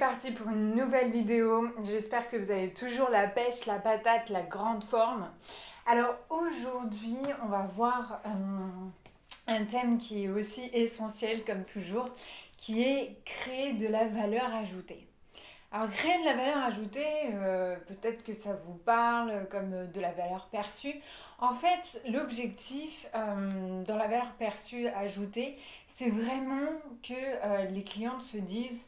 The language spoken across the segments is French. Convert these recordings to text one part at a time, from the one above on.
parti pour une nouvelle vidéo. J'espère que vous avez toujours la pêche, la patate, la grande forme. Alors aujourd'hui, on va voir un thème qui est aussi essentiel comme toujours, qui est créer de la valeur ajoutée. Alors créer de la valeur ajoutée, peut-être que ça vous parle comme de la valeur perçue. En fait, l'objectif dans la valeur perçue ajoutée, c'est vraiment que les clientes se disent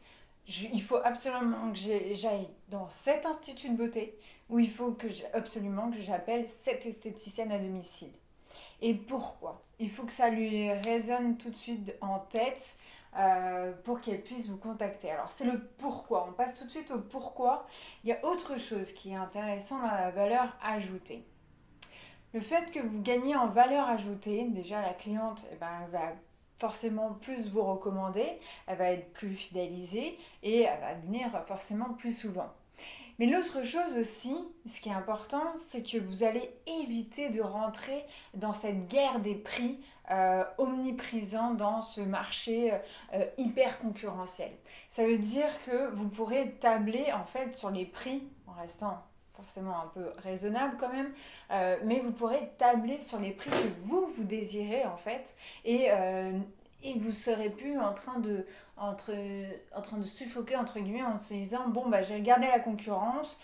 il faut absolument que j'aille dans cet institut de beauté ou il faut absolument que j'appelle cette esthéticienne à domicile. Et pourquoi? Il faut que ça lui résonne tout de suite en tête pour qu'elle puisse vous contacter. Alors c'est le pourquoi, on passe tout de suite au pourquoi. Il y a autre chose qui est intéressant dans la valeur ajoutée. Le fait que vous gagnez en valeur ajoutée, déjà la cliente elle va forcément plus vous recommander, elle va être plus fidélisée et elle va venir forcément plus souvent. Mais l'autre chose aussi, ce qui est important, c'est que vous allez éviter de rentrer dans cette guerre des prix omniprésent dans ce marché hyper concurrentiel. Ça veut dire que vous pourrez tabler en fait sur les prix en restant forcément un peu raisonnable quand même, mais vous pourrez tabler sur les prix que vous désirez en fait et vous serez plus en train de suffoquer entre guillemets en se disant bon bah j'ai regardé la concurrence,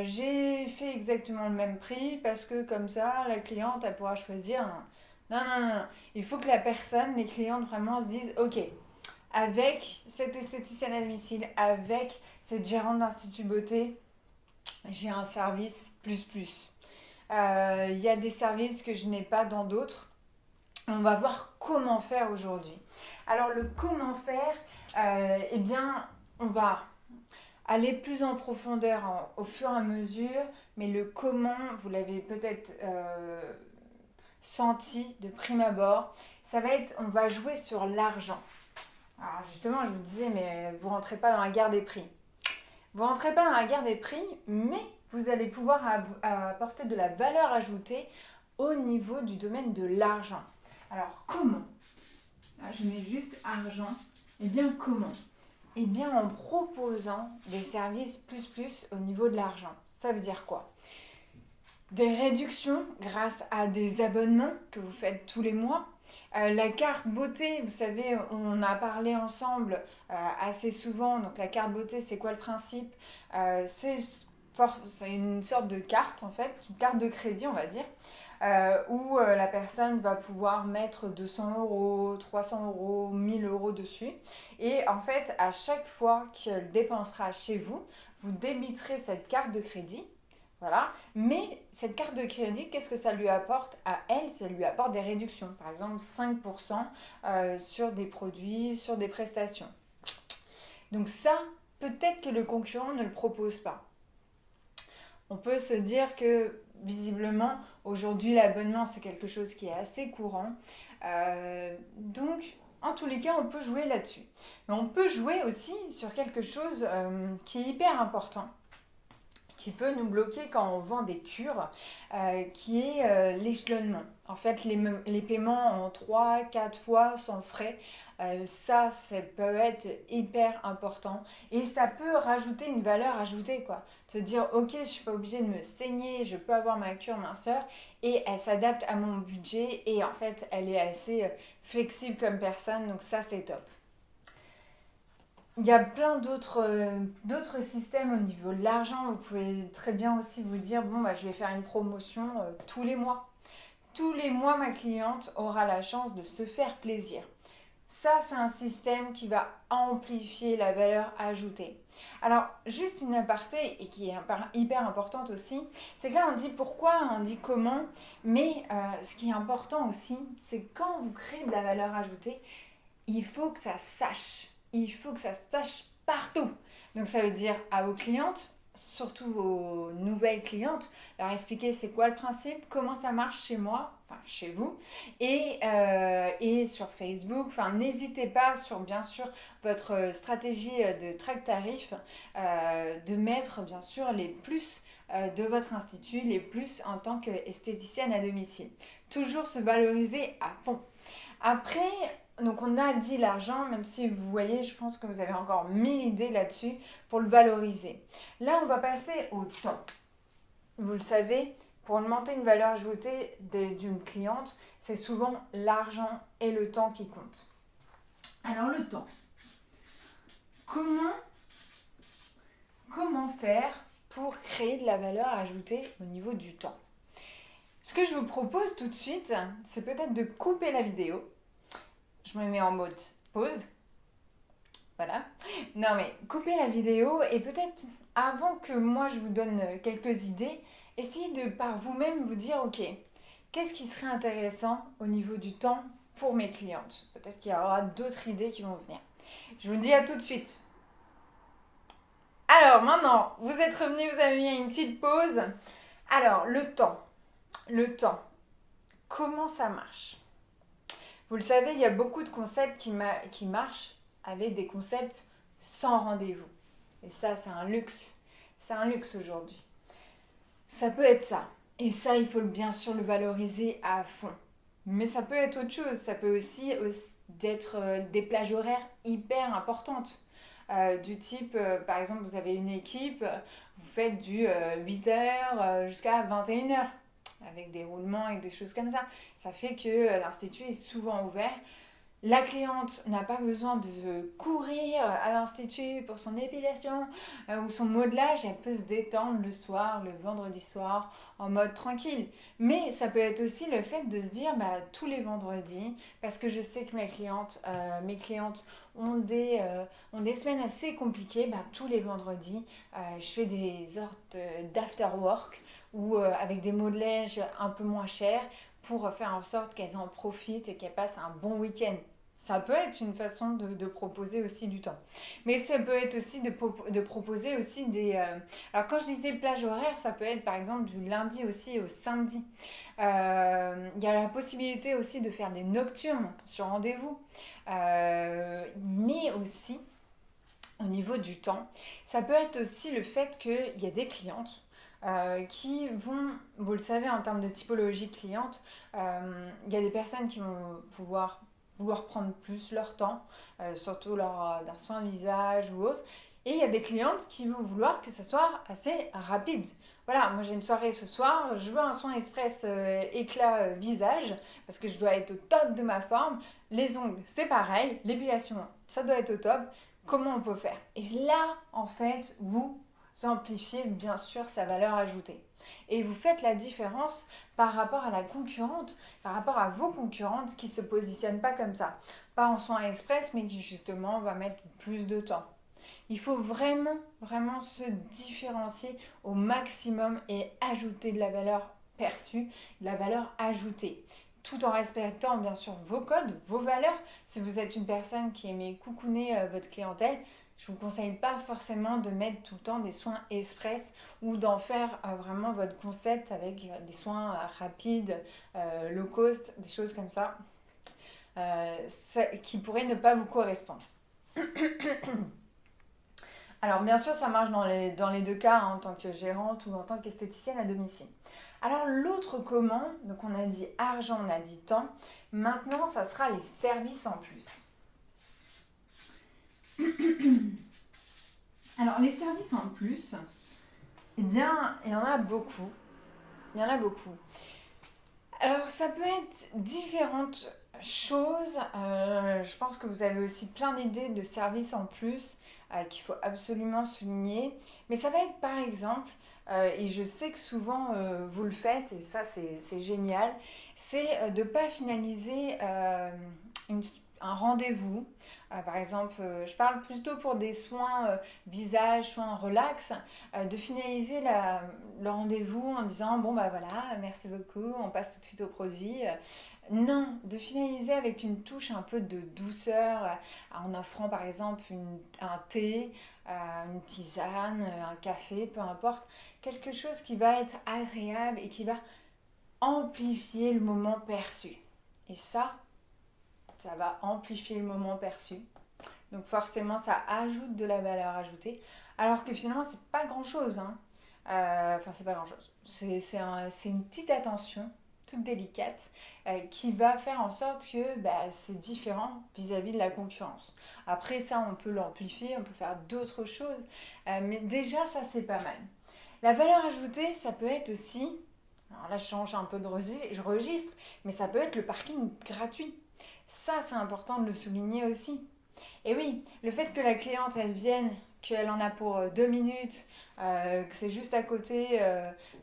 j'ai fait exactement le même prix parce que comme ça la cliente elle pourra choisir. Non, non, non, non. Il faut que la personne, les clientes vraiment se disent ok, avec cette esthéticienne à domicile, avec cette gérante d'institut beauté, j'ai un service plus plus. Il y a des services que je n'ai pas dans d'autres. On va voir comment faire aujourd'hui. Alors le comment faire, eh bien, on va aller plus en profondeur au fur et à mesure, mais le comment, vous l'avez peut-être senti de prime abord, ça va être, on va jouer sur l'argent. Alors justement, je vous disais, mais vous rentrez pas dans la guerre des prix. Vous rentrez pas dans la guerre des prix, mais vous allez pouvoir apporter de la valeur ajoutée au niveau du domaine de l'argent. Alors comment? Là, je mets juste argent. Eh bien comment? Eh bien en proposant des services plus plus au niveau de l'argent. Ça veut dire quoi? Des réductions grâce à des abonnements que vous faites tous les mois. La carte beauté, vous savez, on a parlé ensemble assez souvent. Donc la carte beauté, c'est quoi le principe? C'est une sorte de carte en fait, une carte de crédit on va dire, où la personne va pouvoir mettre 200 €, 300 €, 1000 € dessus. Et en fait, à chaque fois qu'elle dépensera chez vous, vous débiterez cette carte de crédit. Voilà. Mais cette carte de crédit, qu'est-ce que ça lui apporte à elle? Ça lui apporte des réductions. Par exemple, 5% sur des produits, sur des prestations. Donc ça, peut-être que le concurrent ne le propose pas. On peut se dire que visiblement, aujourd'hui, l'abonnement, c'est quelque chose qui est assez courant. Donc, en tous les cas, on peut jouer là-dessus. Mais on peut jouer aussi sur quelque chose qui est hyper important, qui peut nous bloquer quand on vend des cures, qui est l'échelonnement. En fait, les paiements en 3-4 fois sans frais, ça peut être hyper important et ça peut rajouter une valeur ajoutée quoi. Se dire ok, je suis pas obligée de me saigner, je peux avoir ma cure minceur et elle s'adapte à mon budget et en fait elle est assez flexible comme personne, donc ça c'est top. Il y a plein d'autres systèmes au niveau de l'argent. Vous pouvez très bien aussi vous dire, bon, bah, je vais faire une promotion tous les mois. Tous les mois, ma cliente aura la chance de se faire plaisir. Ça, c'est un système qui va amplifier la valeur ajoutée. Alors, juste une aparté, et qui est hyper importante aussi, c'est que là, on dit pourquoi, on dit comment, mais ce qui est important aussi, c'est que quand vous créez de la valeur ajoutée, il faut que ça sache. Il faut que ça sache partout. Donc ça veut dire à vos clientes, surtout vos nouvelles clientes, leur expliquer c'est quoi le principe, comment ça marche chez moi, enfin chez vous, et sur Facebook. Enfin, n'hésitez pas sur bien sûr votre stratégie de track tarif, de mettre bien sûr les plus de votre institut, les plus en tant qu'esthéticienne à domicile. Toujours se valoriser à fond. Après, Donc on a dit l'argent, même si vous voyez, je pense que vous avez encore 1000 idées là-dessus pour le valoriser. Là, on va passer au temps. Vous le savez, pour augmenter une valeur ajoutée d'une cliente, c'est souvent l'argent et le temps qui comptent. Alors le temps. Comment faire pour créer de la valeur ajoutée au niveau du temps? Ce que je vous propose tout de suite, c'est peut-être de couper la vidéo. Je me mets en mode pause. Voilà. Non mais coupez la vidéo et peut-être avant que moi je vous donne quelques idées, essayez de par vous-même vous dire ok, qu'est-ce qui serait intéressant au niveau du temps pour mes clientes? Peut-être qu'il y aura d'autres idées qui vont venir. Je vous dis à tout de suite. Alors maintenant, vous êtes revenus, vous avez mis une petite pause. Alors le temps. Comment ça marche? Vous le savez, il y a beaucoup de concepts qui marchent avec des concepts sans rendez-vous. Et ça, c'est un luxe. C'est un luxe aujourd'hui. Ça peut être ça. Et ça, il faut bien sûr le valoriser à fond. Mais ça peut être autre chose. Ça peut aussi être des plages horaires hyper importantes. Du type, par exemple, vous avez une équipe, vous faites du 8h jusqu'à 21h avec des roulements et des choses comme ça. Ça fait que l'institut est souvent ouvert. La cliente n'a pas besoin de courir à l'institut pour son épilation ou son modelage. Elle peut se détendre le soir, le vendredi soir, en mode tranquille. Mais ça peut être aussi le fait de se dire tous les vendredis, parce que je sais que mes clientes ont des semaines assez compliquées, tous les vendredis, je fais des sortes d'after work ou avec des modelages un peu moins chers pour faire en sorte qu'elles en profitent et qu'elles passent un bon week-end. Ça peut être une façon de proposer aussi du temps. Mais ça peut être aussi de proposer aussi des... Alors quand je disais plage horaire, ça peut être par exemple du lundi aussi au samedi. Il y a la possibilité aussi de faire des nocturnes sur rendez-vous. Mais aussi, au niveau du temps, ça peut être aussi le fait qu'il y a des clientes qui vont, vous le savez en termes de typologie cliente, il y a des personnes qui vont vouloir prendre plus leur temps, surtout lors d'un soin de visage ou autre. Et il y a des clientes qui vont vouloir que ça soit assez rapide. Voilà, moi j'ai une soirée ce soir, je veux un soin express éclat visage parce que je dois être au top de ma forme. Les ongles, c'est pareil, l'épilation, ça doit être au top. Comment on peut faire? Et là, en fait, vous amplifiez bien sûr sa valeur ajoutée. Et vous faites la différence par rapport à la concurrente, par rapport à vos concurrentes qui ne se positionnent pas comme ça. Pas en soins express, mais qui justement va mettre plus de temps. Il faut vraiment, vraiment se différencier au maximum et ajouter de la valeur perçue, de la valeur ajoutée. Tout en respectant bien sûr vos codes, vos valeurs. Si vous êtes une personne qui aime coucouner votre clientèle, je ne vous conseille pas forcément de mettre tout le temps des soins express ou d'en faire vraiment votre concept avec des soins rapides, low cost, des choses comme ça, qui pourraient ne pas vous correspondre. Alors bien sûr, ça marche dans les deux cas, en tant que gérante ou en tant qu'esthéticienne à domicile. Alors l'autre comment, donc on a dit argent, on a dit temps, maintenant ça sera les services en plus. Alors les services en plus, eh bien il y en a beaucoup. Il y en a beaucoup. Alors ça peut être différentes choses. Je pense que vous avez aussi plein d'idées de services en plus qu'il faut absolument souligner. Mais ça va être par exemple, et je sais que souvent vous le faites, et ça c'est génial, c'est de ne pas finaliser un rendez-vous. Par exemple, je parle plutôt pour des soins visage, soins relax, de finaliser le rendez-vous en disant bon bah voilà, merci beaucoup, on passe tout de suite au produit. Non, de finaliser avec une touche un peu de douceur, en offrant par exemple un thé, une tisane, un café, peu importe, quelque chose qui va être agréable et qui va amplifier le moment perçu. Et ça va amplifier le moment perçu. Donc forcément, ça ajoute de la valeur ajoutée. Alors que finalement, c'est pas grand-chose. Enfin, c'est pas grand-chose. C'est une petite attention toute délicate, qui va faire en sorte que c'est différent vis-à-vis de la concurrence. Après ça, on peut l'amplifier, on peut faire d'autres choses, mais déjà ça c'est pas mal. La valeur ajoutée, ça peut être aussi, alors là je change un peu de registre, mais ça peut être le parking gratuit. Ça c'est important de le souligner aussi. Et oui, le fait que la cliente elle vienne, qu'elle en a pour 2 minutes, que c'est juste à côté,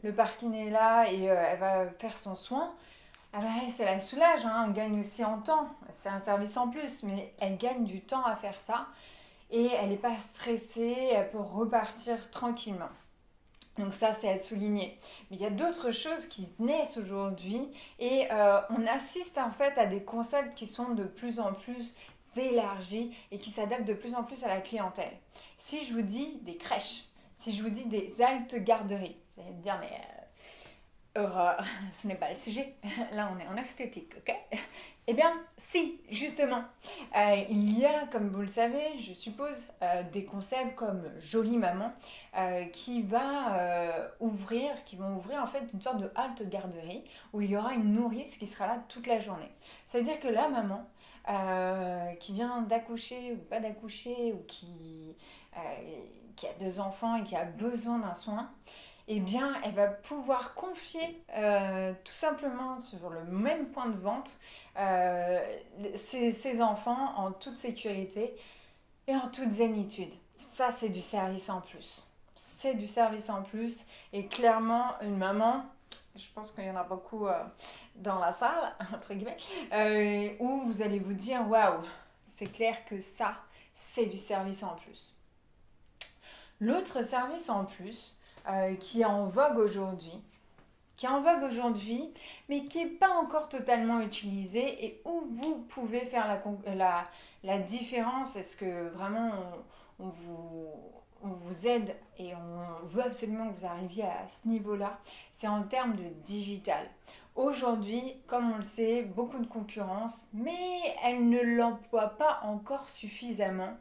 le parking est là et elle va faire son soin, ah bah, ça la soulage, hein, on gagne aussi en temps. C'est un service en plus, mais elle gagne du temps à faire ça et elle n'est pas stressée, elle peut repartir tranquillement. Donc ça, c'est à souligner. Mais il y a d'autres choses qui naissent aujourd'hui et on assiste en fait à des concepts qui sont de plus en plus élargis et qui s'adaptent de plus en plus à la clientèle. Si je vous dis des crèches, si je vous dis des haltes garderies, vous allez me dire mais Aurore, ce n'est pas le sujet. Là, on est en esthétique, ok? Eh bien, si, justement. Il y a, comme vous le savez, je suppose, des concepts comme Jolie Maman qui vont ouvrir en fait une sorte de halte garderie où il y aura une nourrice qui sera là toute la journée. Ça veut dire que la maman qui vient d'accoucher ou pas d'accoucher ou euh, qui a 2 enfants et qui a besoin d'un soin, eh bien, elle va pouvoir confier tout simplement sur le même point de vente ses enfants en toute sécurité et en toute zénitude. Ça, c'est du service en plus. C'est du service en plus. Et clairement, une maman, je pense qu'il y en a beaucoup dans la salle, entre guillemets, où vous allez vous dire, waouh, c'est clair que ça, c'est du service en plus. L'autre service en plus qui est en vogue aujourd'hui, mais qui n'est pas encore totalement utilisé et où vous pouvez faire la différence. Est-ce que vraiment on vous aide et on veut absolument que vous arriviez à ce niveau-là? C'est en termes de digital. Aujourd'hui, comme on le sait, beaucoup de concurrence, mais elle ne l'emploie pas encore suffisamment.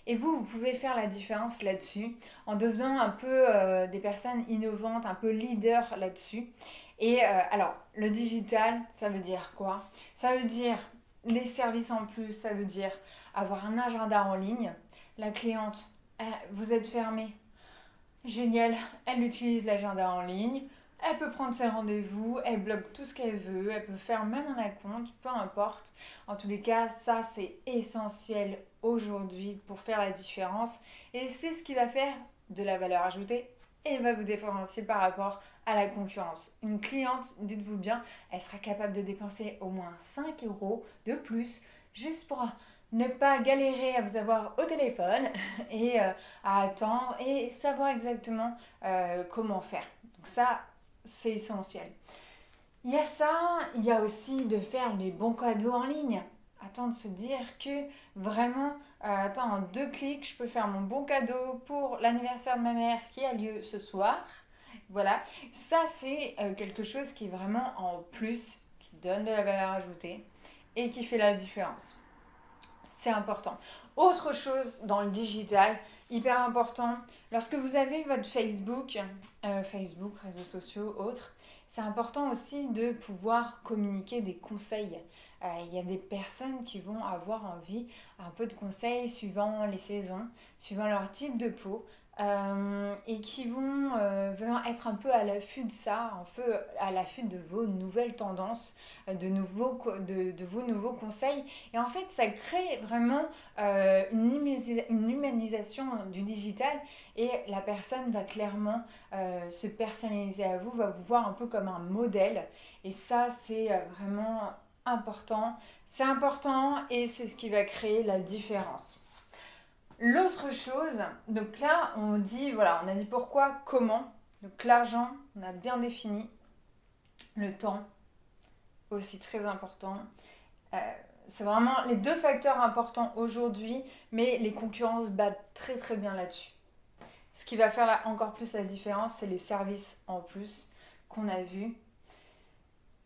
Et vous pouvez faire la différence là-dessus en devenant un peu des personnes innovantes, un peu leaders là-dessus. Et alors, le digital, ça veut dire quoi? Ça veut dire les services en plus, ça veut dire avoir un agenda en ligne. La cliente, vous êtes fermé. Génial, elle utilise l'agenda en ligne. Elle peut prendre ses rendez-vous, elle bloque tout ce qu'elle veut, elle peut faire même un acompte, peu importe. En tous les cas, ça c'est essentiel aujourd'hui pour faire la différence et c'est ce qui va faire de la valeur ajoutée et va vous différencier par rapport à la concurrence. Une cliente, dites-vous bien, elle sera capable de dépenser au moins 5 euros de plus juste pour ne pas galérer à vous avoir au téléphone et à attendre et savoir exactement comment faire. Donc ça, c'est essentiel. Il y a ça, il y a aussi de faire les bons cadeaux en ligne. Attends de se dire que vraiment, en 2 clics, je peux faire mon bon cadeau pour l'anniversaire de ma mère qui a lieu ce soir. Voilà, ça c'est quelque chose qui est vraiment en plus, qui donne de la valeur ajoutée et qui fait la différence. C'est important. Autre chose dans le digital, hyper important, lorsque vous avez votre Facebook, réseaux sociaux, autres, c'est important aussi de pouvoir communiquer des conseils. Il y a des personnes qui vont avoir envie un peu de conseils suivant les saisons, suivant leur type de peau. Et qui vont être un peu à l'affût de ça, un peu à l'affût de vos nouvelles tendances, de vos nouveaux conseils. Et en fait, ça crée vraiment une humanisation du digital et la personne va clairement se personnaliser à vous, va vous voir un peu comme un modèle. Et ça, c'est vraiment important. C'est important et c'est ce qui va créer la différence. L'autre chose, donc là on dit, voilà, on a dit pourquoi, comment. Donc l'argent, on a bien défini. Le temps, aussi très important. C'est vraiment les 2 facteurs importants aujourd'hui, mais les concurrences battent très très bien là-dessus. Ce qui va faire encore plus la différence, c'est les services en plus qu'on a vus.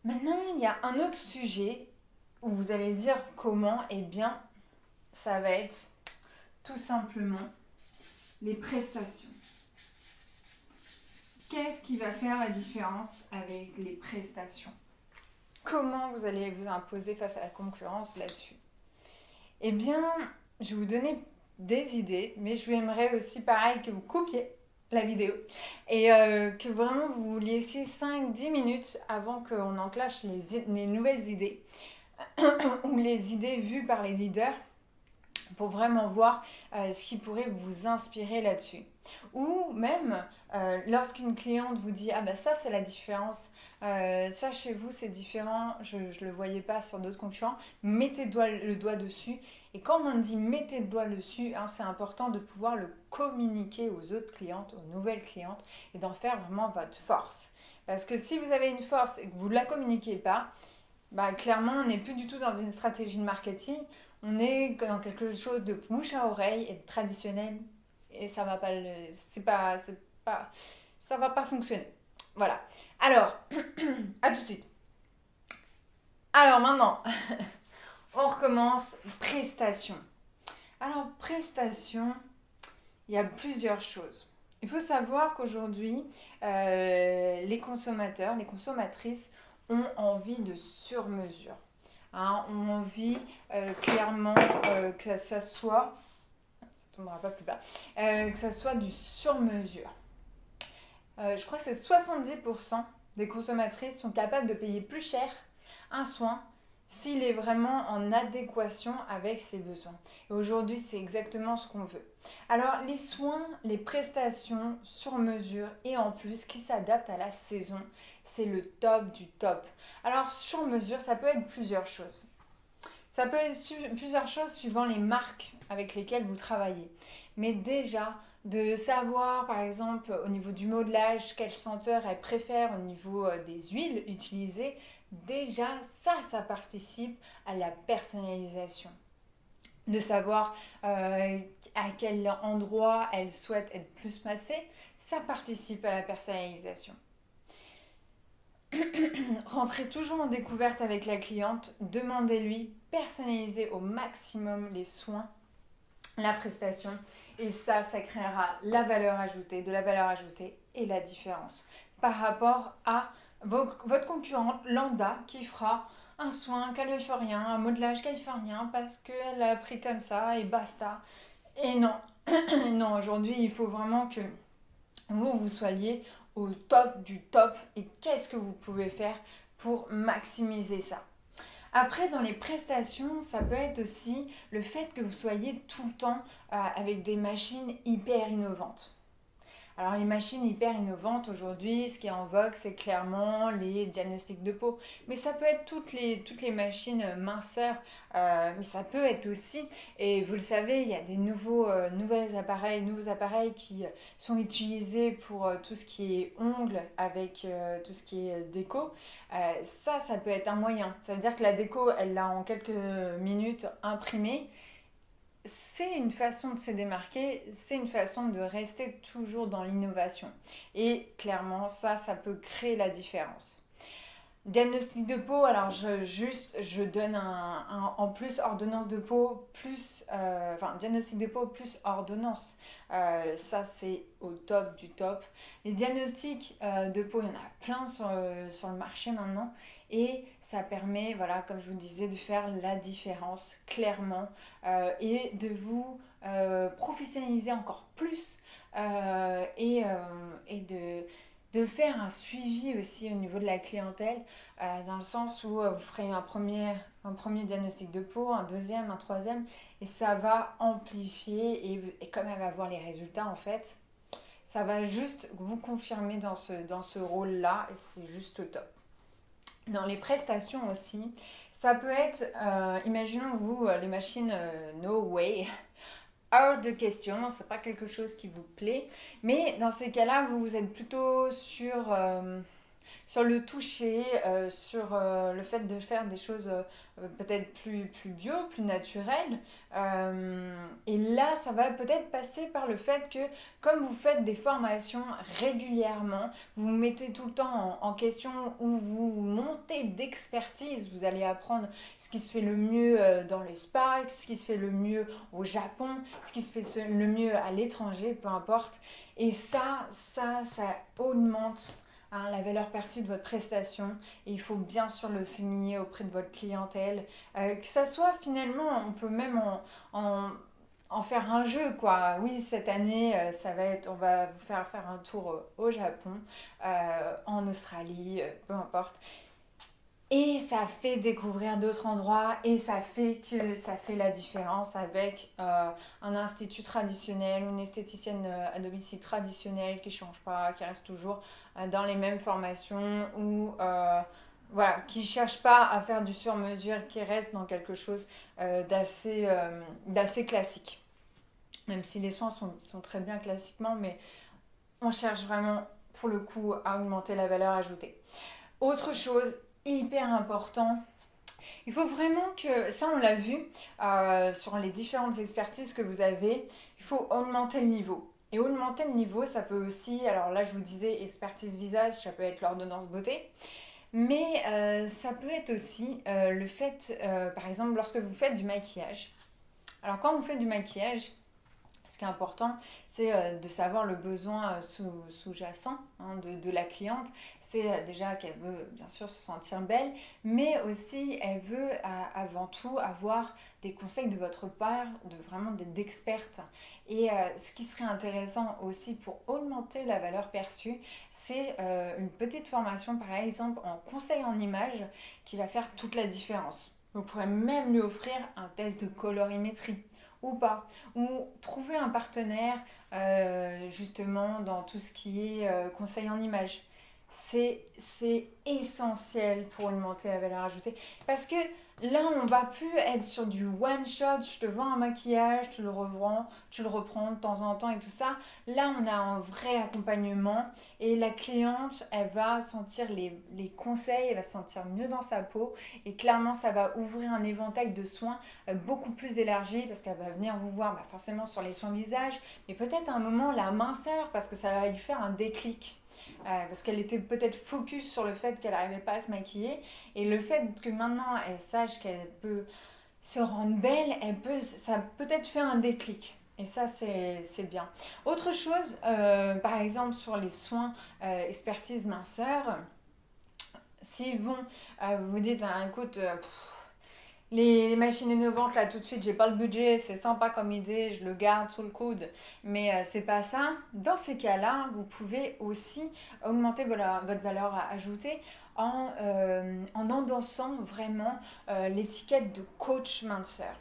Maintenant, il y a un autre sujet où vous allez dire comment, eh bien, ça va être tout simplement les prestations. Qu'est-ce qui va faire la différence avec les prestations? comment vous allez vous imposer face à la concurrence là-dessus? Eh bien, je vais vous donner des idées, mais je vous aimerais aussi, pareil, que vous coupiez la vidéo et que vraiment vous laissiez 5-10 minutes avant qu'on enclenche les nouvelles idées ou les idées vues par les leaders pour vraiment voir ce qui pourrait vous inspirer là-dessus. Ou même, lorsqu'une cliente vous dit ah ben ça c'est la différence, ça chez vous c'est différent, je ne le voyais pas sur d'autres concurrents, mettez le doigt dessus. Et quand on dit mettez le doigt dessus, hein, c'est important de pouvoir le communiquer aux autres clientes, aux nouvelles clientes, et d'en faire vraiment votre force. Parce que si vous avez une force et que vous ne la communiquez pas, bah, clairement, on n'est plus du tout dans une stratégie de marketing. On est dans quelque chose de bouche à oreille et de traditionnel. Et ça va pas, ça va pas fonctionner. Voilà. Alors, à tout de suite. Alors maintenant, on recommence. Prestation. Alors, prestation, il y a plusieurs choses. Il faut savoir qu'aujourd'hui, les consommateurs, les consommatrices ont envie de sur-mesure. Hein, ont envie clairement que ça soit, ça tombera pas plus bas, que ça soit du sur-mesure. Je crois que c'est 70% des consommatrices sont capables de payer plus cher un soin s'il est vraiment en adéquation avec ses besoins. Et aujourd'hui, c'est exactement ce qu'on veut. Alors, les soins, les prestations sur mesure et en plus qui s'adaptent à la saison, c'est le top du top. Alors, sur mesure, ça peut être plusieurs choses. Ça peut être plusieurs choses suivant les marques avec lesquelles vous travaillez. Mais déjà, de savoir par exemple au niveau du modelage quelle senteur elle préfère au niveau des huiles utilisées, déjà ça participe à la personnalisation. De savoir à quel endroit elle souhaite être plus massée, ça participe à la personnalisation. Rentrez toujours en découverte avec la cliente, demandez-lui, personnalisez au maximum les soins, la prestation, et ça créera la valeur ajoutée, de la valeur ajoutée et la différence par rapport à votre concurrente lambda qui fera un soin californien, un modelage californien parce qu'elle a pris comme ça et basta. Et non, non, aujourd'hui il faut vraiment que vous soyez au top du top et qu'est-ce que vous pouvez faire pour maximiser ça. Après, dans les prestations, ça peut être aussi le fait que vous soyez tout le temps avec des machines hyper innovantes. Alors les machines hyper innovantes aujourd'hui, ce qui est en vogue, c'est clairement les diagnostics de peau. Mais ça peut être toutes les machines minceurs, mais ça peut être aussi, et vous le savez, il y a des nouveaux appareils qui sont utilisés pour tout ce qui est ongles avec tout ce qui est déco. Ça peut être un moyen. Ça veut dire que la déco, elle l'a en quelques minutes imprimée. C'est une façon de se démarquer, c'est une façon de rester toujours dans l'innovation. Et clairement, ça peut créer la différence. Diagnostic de peau, alors je donne en plus ordonnance de peau, plus, diagnostic de peau plus ordonnance. Ça, c'est au top du top. Les diagnostics de peau, il y en a plein sur le marché maintenant. Et ça permet, voilà, comme je vous disais, de faire la différence clairement et de vous professionnaliser encore plus et de faire un suivi aussi au niveau de la clientèle, dans le sens où vous ferez un premier diagnostic de peau, un deuxième, un troisième, et ça va amplifier et comme elle va voir les résultats en fait, ça va juste vous confirmer dans ce rôle-là et c'est juste top. Dans les prestations aussi, ça peut être, imaginons vous, les machines No Way, hors de question, c'est pas quelque chose qui vous plaît, mais dans ces cas-là, vous êtes plutôt sur le toucher, sur le fait de faire des choses peut-être plus bio, plus naturelles. Et là, ça va peut-être passer par le fait que, comme vous faites des formations régulièrement, vous vous mettez tout le temps en question ou vous montez d'expertise, vous allez apprendre ce qui se fait le mieux dans le spa, ce qui se fait le mieux au Japon, ce qui se fait le mieux à l'étranger, peu importe. Et ça augmente hein, la valeur perçue de votre prestation. Et il faut bien sûr le souligner auprès de votre clientèle. Que ça soit finalement, on peut même en, en faire un jeu, quoi. Oui, cette année, ça va être, on va vous faire un tour au Japon, en Australie, peu importe. Et ça fait découvrir d'autres endroits et ça fait que ça fait la différence avec un institut traditionnel ou une esthéticienne à domicile traditionnelle qui ne change pas, qui reste toujours dans les mêmes formations ou voilà, qui ne cherche pas à faire du sur-mesure, qui reste dans quelque chose d'assez classique. Même si les soins sont très bien classiquement, mais on cherche vraiment pour le coup à augmenter la valeur ajoutée. Autre chose hyper important, il faut vraiment que, ça on l'a vu sur les différentes expertises que vous avez, il faut augmenter le niveau. Et augmenter le niveau, ça peut aussi, alors là je vous disais expertise visage, ça peut être l'ordonnance beauté, mais ça peut être aussi le fait, par exemple lorsque vous faites du maquillage. Alors quand vous faites du maquillage, ce qui est important, c'est de savoir le besoin sous-jacent, hein, de la cliente. C'est déjà qu'elle veut bien sûr se sentir belle, mais aussi elle veut avant tout avoir des conseils de votre part, vraiment d'expertes. Et ce qui serait intéressant aussi pour augmenter la valeur perçue, c'est une petite formation par exemple en conseil en image qui va faire toute la différence. Vous pourrez même lui offrir un test de colorimétrie ou pas, ou trouver un partenaire justement dans tout ce qui est conseil en image. C'est essentiel pour augmenter la valeur ajoutée parce que là on va plus être sur du one shot, je te vends un maquillage, tu le revends, tu le reprends de temps en temps et tout ça. Là on a un vrai accompagnement et la cliente elle va sentir les conseils, elle va se sentir mieux dans sa peau et clairement ça va ouvrir un éventail de soins beaucoup plus élargi parce qu'elle va venir vous voir forcément sur les soins visage, mais peut-être à un moment la minceur parce que ça va lui faire un déclic. Parce qu'elle était peut-être focus sur le fait qu'elle n'arrivait pas à se maquiller et le fait que maintenant elle sache qu'elle peut se rendre belle, ça a peut-être fait un déclic. Et ça, c'est bien. Autre chose, par exemple sur les soins expertise minceur, si bon, vous vous dites, ben, écoute, les machines innovantes, là, tout de suite, j'ai pas le budget, c'est sympa comme idée, je le garde sous le coude, mais c'est pas ça. Dans ces cas-là, vous pouvez aussi augmenter votre valeur ajoutée en endossant vraiment l'étiquette de coach minceur.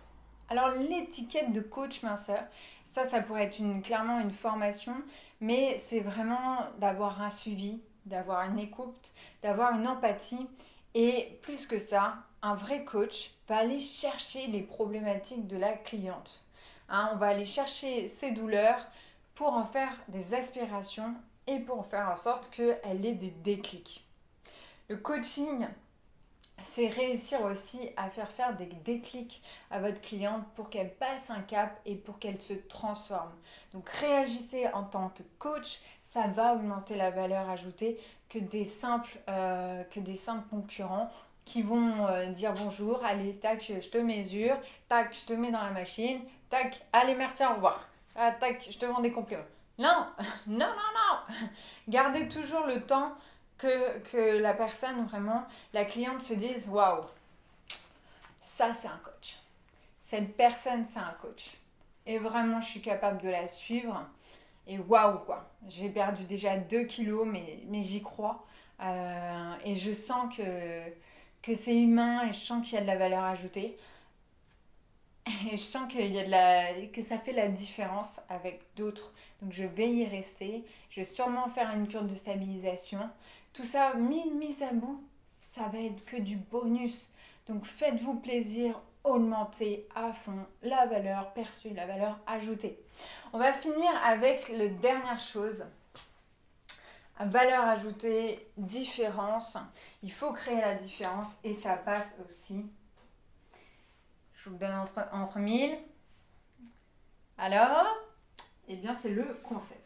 Alors, l'étiquette de coach minceur, ça pourrait être clairement une formation, mais c'est vraiment d'avoir un suivi, d'avoir une écoute, d'avoir une empathie et plus que ça, un vrai coach va aller chercher les problématiques de la cliente. Hein, on va aller chercher ses douleurs pour en faire des aspirations et pour en faire en sorte qu'elle ait des déclics. Le coaching, c'est réussir aussi à faire des déclics à votre cliente pour qu'elle passe un cap et pour qu'elle se transforme. Donc réagissez en tant que coach, ça va augmenter la valeur ajoutée que des simples concurrents qui vont dire bonjour, allez, tac, je te mesure, tac, je te mets dans la machine, tac, allez, merci, au revoir, ah, tac, je te vends des compliments. Non, non, non, non. Gardez toujours le temps que la personne, vraiment, la cliente se dise waouh, ça c'est un coach. Cette personne, c'est un coach. Et vraiment, je suis capable de la suivre. Et waouh, quoi. J'ai perdu déjà 2 kilos, mais j'y crois. Et je sens que c'est humain et je sens qu'il y a de la valeur ajoutée. Et je sens que ça fait la différence avec d'autres. Donc je vais y rester. Je vais sûrement faire une cure de stabilisation. Tout ça, mis à bout, ça va être que du bonus. Donc faites-vous plaisir, augmentez à fond la valeur perçue, la valeur ajoutée. On va finir avec la dernière chose. Valeur ajoutée, différence. Il faut créer la différence et ça passe aussi. Je vous le donne entre mille. Alors, eh bien c'est le concept.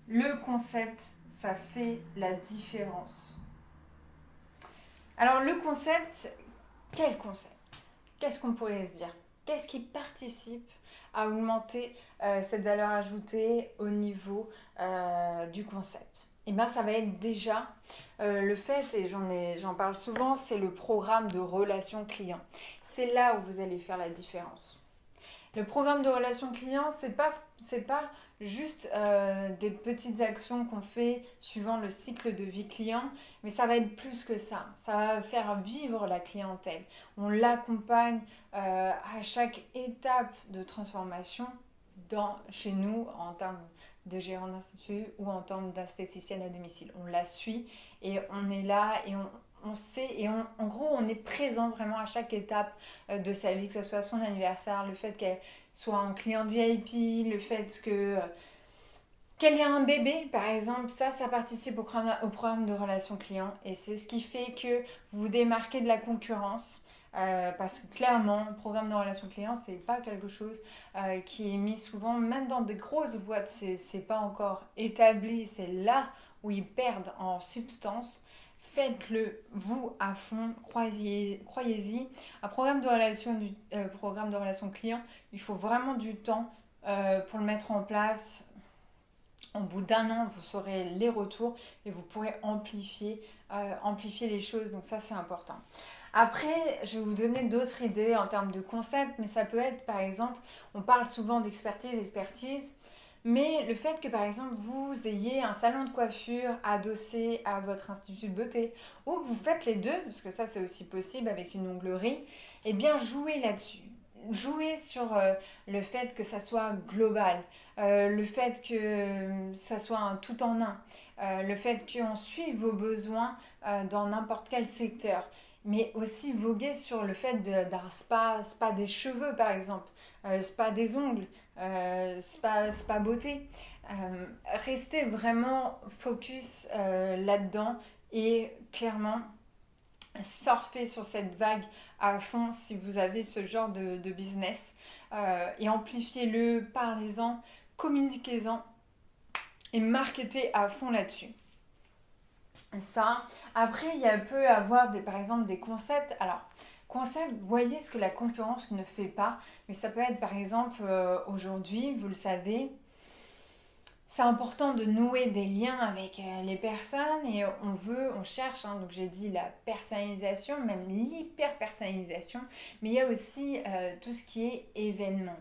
Le concept, ça fait la différence. Alors le concept, quel concept? Qu'est-ce qu'on pourrait se dire? Qu'est-ce qui participe à augmenter cette valeur ajoutée au niveau du concept. Et bien ça va être déjà le fait, et j'en parle souvent, c'est le programme de relation client. C'est là où vous allez faire la différence. Le programme de relation client, c'est pas juste des petites actions qu'on fait suivant le cycle de vie client, mais ça va être plus que ça. Ça va faire vivre la clientèle. On l'accompagne à chaque étape de transformation chez nous en termes de gérant d'institut ou en termes d'esthéticienne à domicile. On la suit et on est là et on sait et en gros on est présent vraiment à chaque étape de sa vie, que ce soit son anniversaire, le fait qu'elle soit en cliente VIP, le fait qu'elle ait un bébé par exemple, ça participe au programme de relation client et c'est ce qui fait que vous vous démarquez de la concurrence. Parce que clairement, le programme de relation client, c'est pas quelque chose qui est mis souvent, même dans des grosses boîtes, c'est pas encore établi. C'est là où ils perdent en substance. Faites-le vous à fond, croyez-y. Un programme de relation client, il faut vraiment du temps pour le mettre en place. Au bout d'un an, vous saurez les retours et vous pourrez amplifier les choses. Donc ça, c'est important. Après, je vais vous donner d'autres idées en termes de concept, mais ça peut être, par exemple, on parle souvent d'expertise, mais le fait que, par exemple, vous ayez un salon de coiffure adossé à votre institut de beauté, ou que vous faites les deux, parce que ça, c'est aussi possible avec une onglerie, eh bien, jouez là-dessus. Jouez sur le fait que ça soit global, le fait que ça soit un tout en un, le fait qu'on suive vos besoins dans n'importe quel secteur, mais aussi voguer sur le fait d'un spa des cheveux par exemple, spa des ongles, spa beauté. Restez vraiment focus là-dedans et clairement surfez sur cette vague à fond si vous avez ce genre de business et amplifiez-le, parlez-en, communiquez-en et marketez à fond là-dessus. Ça. Après, peut avoir par exemple des concepts. Alors, concept, voyez ce que la concurrence ne fait pas, mais ça peut être par exemple aujourd'hui, vous le savez, c'est important de nouer des liens avec les personnes et on cherche, hein, donc j'ai dit la personnalisation, même l'hyper personnalisation, mais il y a aussi tout ce qui est événement.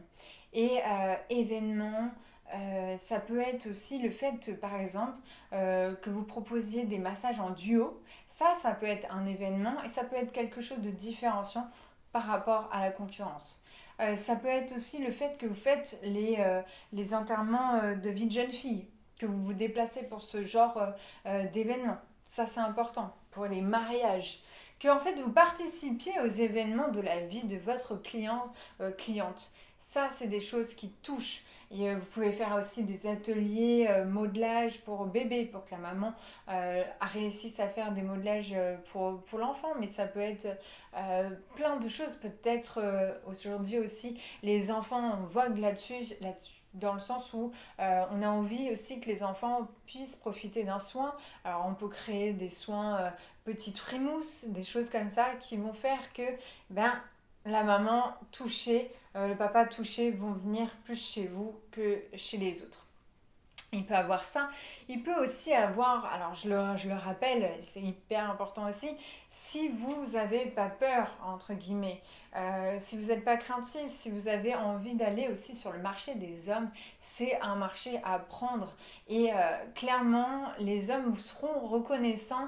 Et événement, ça peut être aussi le fait, par exemple, que vous proposiez des massages en duo. Ça peut être un événement et ça peut être quelque chose de différenciant par rapport à la concurrence. Ça peut être aussi le fait que vous faites les enterrements de vie de jeune fille, que vous vous déplacez pour ce genre d'événement. Ça, c'est important pour les mariages. Que en fait, vous participiez aux événements de la vie de votre cliente. Ça, c'est des choses qui touchent. Et vous pouvez faire aussi des ateliers modelage pour bébé, pour que la maman réussisse à faire des modelages pour l'enfant. Mais ça peut être plein de choses. Peut-être aujourd'hui aussi, les enfants voguent là-dessus, dans le sens où on a envie aussi que les enfants puissent profiter d'un soin. Alors on peut créer des soins petites frimousse, des choses comme ça qui vont faire que la maman touchée, le papa touché vont venir plus chez vous que chez les autres. Il peut avoir ça. Il peut aussi avoir, alors je le rappelle, c'est hyper important aussi, si vous n'avez pas peur, entre guillemets, si vous n'êtes pas craintif, si vous avez envie d'aller aussi sur le marché des hommes, c'est un marché à prendre. Et clairement, les hommes vous seront reconnaissants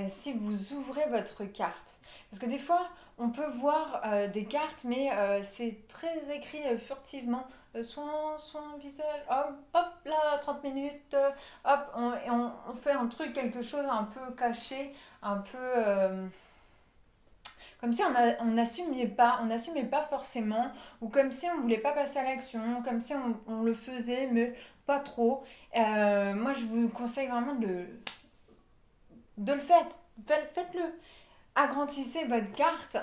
si vous ouvrez votre carte. Parce que des fois, on peut voir des cartes, mais c'est très écrit furtivement. Soin, visage, hop, hop, là, 30 minutes, hop, on fait un truc, quelque chose un peu caché, un peu comme si on n'assumait pas forcément, ou comme si on voulait pas passer à l'action, comme si on le faisait, mais pas trop. Moi, je vous conseille vraiment de le faire. Faites-le. Agrandissez votre carte,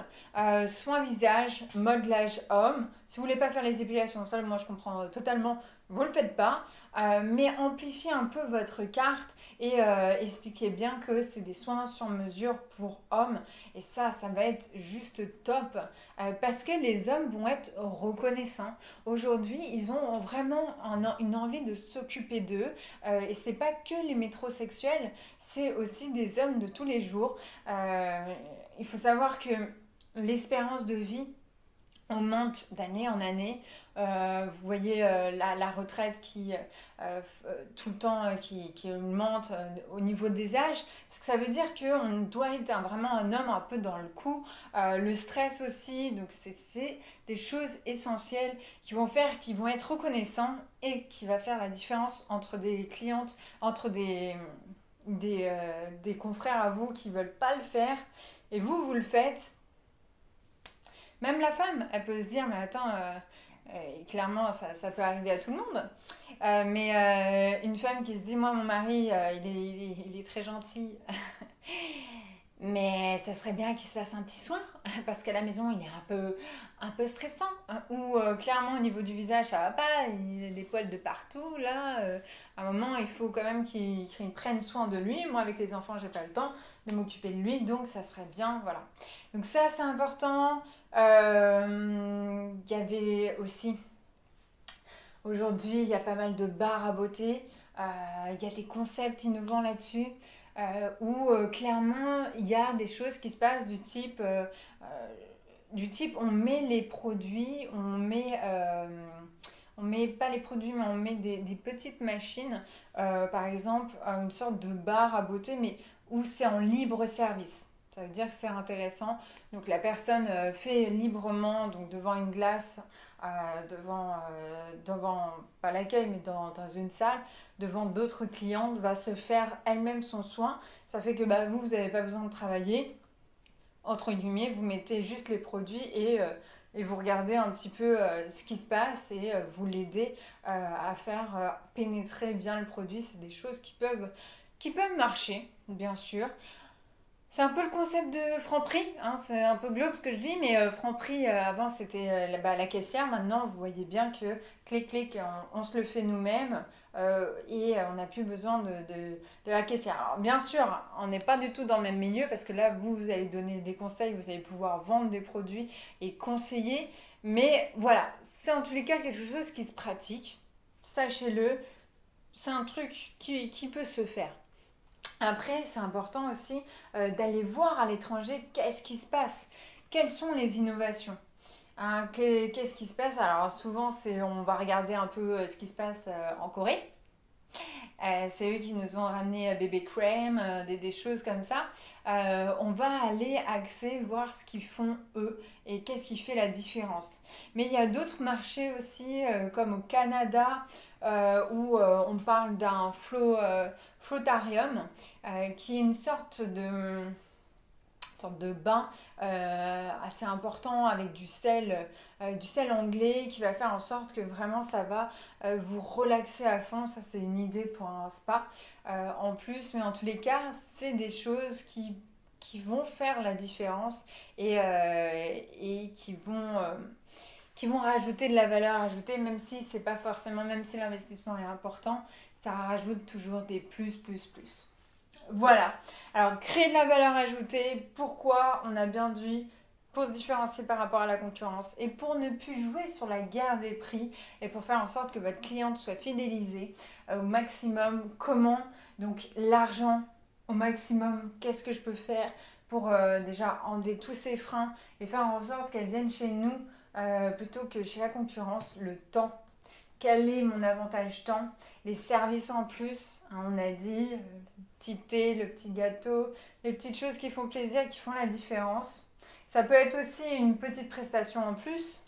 soin visage, modelage homme. Si vous voulez pas faire les épilations, ça moi je comprends totalement, vous le faites pas. mais amplifiez un peu votre carte et expliquez bien que c'est des soins sur mesure pour hommes. Et ça va être juste top parce que les hommes vont être reconnaissants. Aujourd'hui, ils ont vraiment une envie de s'occuper d'eux et c'est pas que les métrosexuels, c'est aussi des hommes de tous les jours. Il faut savoir que l'espérance de vie augmente d'année en année. Vous voyez la retraite qui tout le temps qui augmente au niveau des âges. Ça veut dire qu'on doit être vraiment un homme un peu dans le coup. Le stress aussi, donc c'est des choses essentielles qui vont faire, qui vont être reconnaissants et qui va faire la différence entre des clientes, entre des confrères à vous qui veulent pas le faire et vous le faites. Même la femme, elle peut se dire, mais attends, clairement, ça peut arriver à tout le monde. Mais une femme qui se dit, moi, mon mari, il est très gentil, mais ça serait bien qu'il se fasse un petit soin, parce qu'à la maison, il est un peu stressant. Hein. Ou clairement, au niveau du visage, ça va pas, il a des poils de partout, là. À un moment, il faut quand même qu'il prenne soin de lui. Moi, avec les enfants, j'ai pas le temps de m'occuper de lui, donc ça serait bien, voilà. Donc ça, c'est important. Il y avait aussi, aujourd'hui, il y a pas mal de bars à beauté. Il y a des concepts innovants là-dessus. Où clairement il y a des choses qui se passent du type on met les produits, on met pas les produits mais on met des petites machines, par exemple une sorte de bar à beauté mais où c'est en libre service. Ça veut dire que c'est intéressant. Donc la personne fait librement donc devant une glace, devant pas l'accueil mais dans une salle, devant d'autres clientes, va se faire elle-même son soin. Ça fait que bah, vous n'avez pas besoin de travailler. Entre guillemets, vous mettez juste les produits et vous regardez un petit peu ce qui se passe et vous l'aidez à faire pénétrer bien le produit. C'est des choses qui peuvent marcher, bien sûr. C'est un peu le concept de Franprix, hein, c'est un peu glauque ce que je dis, mais Franprix, avant c'était la caissière, maintenant vous voyez bien que clic clic, on se le fait nous-mêmes et on n'a plus besoin de la caissière. Alors bien sûr, on n'est pas du tout dans le même milieu parce que là vous allez donner des conseils, vous allez pouvoir vendre des produits et conseiller, mais voilà, c'est en tous les cas quelque chose qui se pratique, sachez-le, c'est un truc qui peut se faire. Après, c'est important aussi d'aller voir à l'étranger qu'est-ce qui se passe, quelles sont les innovations. Hein, qu'est-ce qui se passe? Alors souvent, on va regarder un peu ce qui se passe en Corée. C'est eux qui nous ont ramené bébé crème, des choses comme ça. On va aller axer, voir ce qu'ils font eux et qu'est-ce qui fait la différence. Mais il y a d'autres marchés aussi, comme au Canada, où on parle d'un flottarium, qui est une sorte de bain assez important avec du sel anglais qui va faire en sorte que vraiment ça va vous relaxer à fond. Ça, c'est une idée pour un spa en plus, mais en tous les cas, c'est des choses qui vont faire la différence et qui vont rajouter de la valeur ajoutée, même si c'est pas forcément, même si l'investissement est important, ça rajoute toujours des plus. Voilà. Alors, créer de la valeur ajoutée, pourquoi on a bien dit pour se différencier par rapport à la concurrence et pour ne plus jouer sur la guerre des prix et pour faire en sorte que votre cliente soit fidélisée au maximum. Comment? Donc, l'argent au maximum. Qu'est-ce que je peux faire pour déjà enlever tous ces freins et faire en sorte qu'elle vienne chez nous plutôt que chez la concurrence? Le temps. Quel est mon avantage temps? Les services en plus, hein, on a dit, le petit thé, le petit gâteau, les petites choses qui font plaisir, qui font la différence. Ça peut être aussi une petite prestation en plus.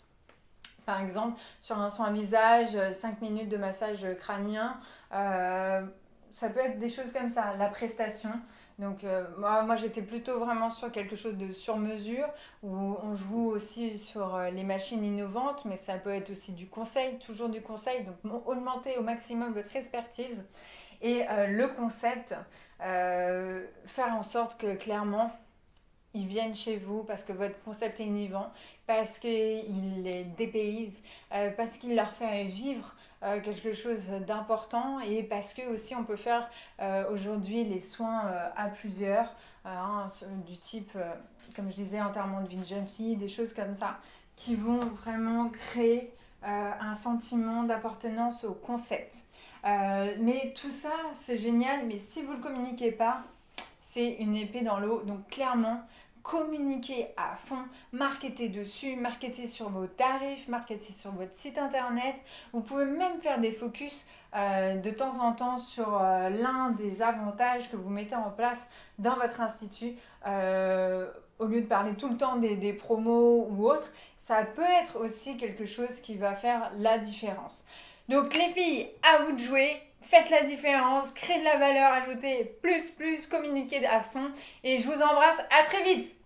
Par exemple, sur un soin visage, 5 minutes de massage crânien. Ça peut être des choses comme ça, la prestation. Donc moi j'étais plutôt vraiment sur quelque chose de sur mesure où on joue aussi sur les machines innovantes, mais ça peut être aussi du conseil, toujours du conseil. Donc augmenter au maximum votre expertise et le concept, faire en sorte que clairement ils viennent chez vous parce que votre concept est innovant, parce qu'il les dépayse, parce qu'il leur fait vivre quelque chose d'important et parce que aussi on peut faire aujourd'hui les soins à plusieurs, du type, comme je disais, enterrement de vie de jeune fille, des choses comme ça, qui vont vraiment créer un sentiment d'appartenance au concept. Mais tout ça, c'est génial, mais si vous ne le communiquez pas, c'est une épée dans l'eau. Donc clairement, communiquez à fond, marketez dessus, marketez sur vos tarifs, marketez sur votre site internet. Vous pouvez même faire des focus de temps en temps sur l'un des avantages que vous mettez en place dans votre institut. Au lieu de parler tout le temps des promos ou autres, ça peut être aussi quelque chose qui va faire la différence. Donc les filles, à vous de jouer, faites la différence, créez de la valeur ajoutée, plus, communiquez à fond et je vous embrasse, à très vite.